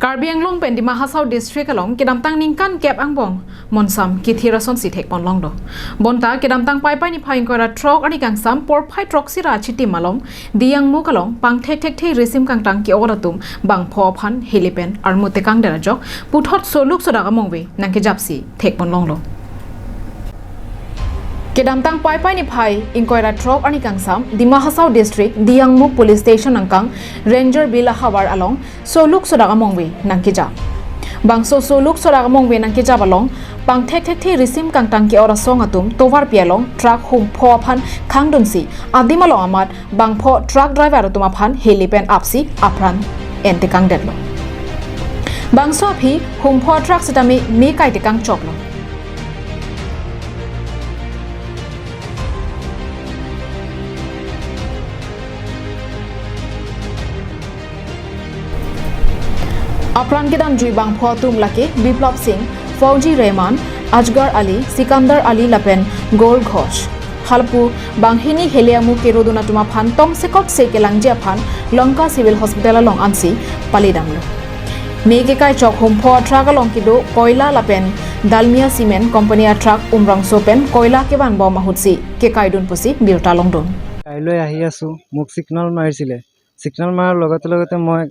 Karbi Anglong pen di Mahasau district along kedamtang ningkan kep angbong monsam kithirason si thek ponlong do bonta kedamtang pai ni phaing kora trok ani kangsam por phai trok sira chiti malom Diyangmukh along pangthek resim kangtang ki oratum bang pho aphan hele pen armut tekang dera jok puthot soluk sodaga mongwe nangke japsi thek ponlong lo Kedamtang pai ni phai inkoira trok ani kangsam di Mahasau district Diyangmukh police station angkang ranger bila hawar along soluk sodaga mongwe nangke jap bangso soluk sodaga mongwe nangke jap along pangthek resim kangtang ki ora song atum tovar pialong truck hum pho aphan khangdunsi adimalo amat bang pho truck driver atum aphan hele pen apsi apran tekang detlo bangso aphi hum pho truck setami me kai tekang choklo apran kedan jui bang pho tum lake biplop singh fauji rehman ajgar ali sikandar ali lapen gol ghosh halpu banghini heliamu keroduna tuma phan tom sekot se kelangje phan lanka civil hospital along ansi palidamlo mege kai chok hum pho truck along kido koila lapen dalmia cement company a truck umrang sopen koila ke ban bom mahutsi ke kaidun pusi birta longdon kailoi ahi asu muk signal marisile signal mar logote moi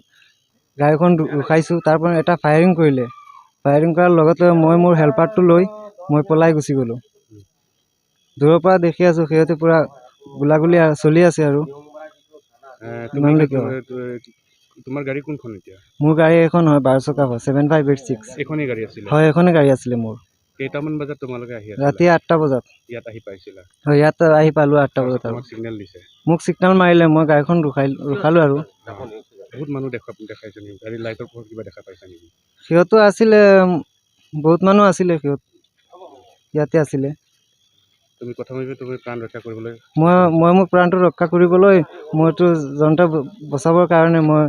গাড়ীখন ৰখাইছো তাৰ পৰা এটা firing কৰিলে firing কৰাৰ লগতে মই মোৰ হেল্পাৰটো লৈ মই পলাই গুচি গলো দূৰৰ পৰা দেখি আছো হেতে পুৰা গুলাগুলি চলি আছে আৰু তোমাৰ গাড়ী কোনখন এতিয়া মোৰ গাড়ী এখন হয় 12 চকা হয় 7586 এখনে গাড়ী আছিল হয় এখনে গাড়ী আছিল মোৰ কেইটামান বজাত তোমালোকে আহি আছিল ৰাতি 8টা বজাত ইয়াত আহি পাইছিলা হয় ইয়াত আহি পালো 8টা বজাত তোমাক সিগনেল দিছে মোক সিগনেল মাৰিলে মই গাড়ীখন ৰখালো আৰু বহুত মানুহ দেখাইছে নি গাড়ী লাইটৰ পোহৰ কিবা দেখা পাইছা নেকি সিহঁতো আছিলে বহুত মানুহ আছিলে সিহঁত ইয়াতে আছিলে তুমি প্ৰথমে তুমি প্ৰাণ ৰক্ষা কৰিবলৈ মই মোৰ প্ৰাণটো ৰক্ষা কৰিবলৈ মইতো জনতা বচাবৰ কাৰণে মই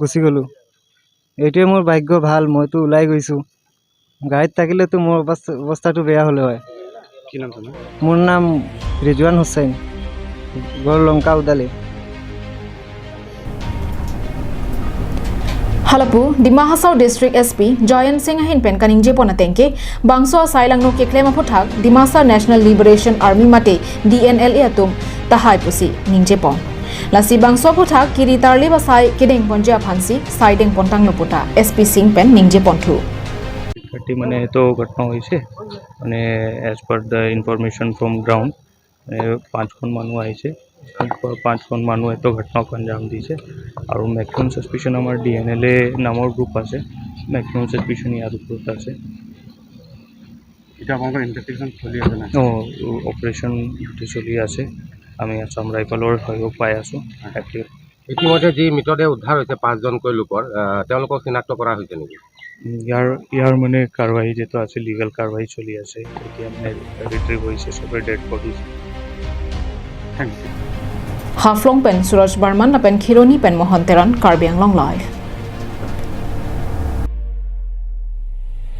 গুচি গলো এইটোৱে মোৰ ভাগ্য ভাল মইতো ওলাই গৈছো গাড়ীত থাকিলেতো মোৰ অৱস্থাটো বেয়া হলে হয় কি নাম তোমাৰ মোৰ নাম ৰিজৱান হুছেইন গড় Lanka Udali Halapu di Mahasau district SP Joyan Singh hin pen kaning je pona tengke bangso sailang no ke klema phothak Dimasa National Liberation Army mate DNLA atum tahai pusi ningje pon lasi bangso phothak kiri tarli basai kideng ponja phansi saideng pontang no pota SP Singh pen ningje ponthu ঘটি মানে তো ঘটনা হয়েছে মানে as per the information from ground পাঁচখন মানুহ আহিছে পাঁচখন মানুহ এটো ঘটনাক আঞ্জাম দিছে আৰু ম্যাক্সিমাম সাসপিশন আমাৰ ডিএনএলএ নামৰ গ্ৰুপ আছে ম্যাক্সিমাম সাসপিশন ইয়াৰ ওপৰত আছে এটা আমাৰ ইনভেষ্টিগেশন চলি আছে না অপাৰেশন চলি আছে আমি আসাম ৰাইফলৰ সহায় পাই আছো ইতিমধ্যে যি মৃতদেহ উদ্ধাৰ হৈছে 5জনকৈ লোকৰ তেওঁলোকক চিনাক্ত কৰা হৈছে নেকি ইয়াৰ মানে কাৰৱাই যেটো আছে লিগেল কাৰৱাই চলি আছে এতিয়া মানে ৰিট্ৰিভ হৈছে সবে dead bodies Haflong pen Suraj Barman pen Khironi pen Mohanteran Karbi Anglong live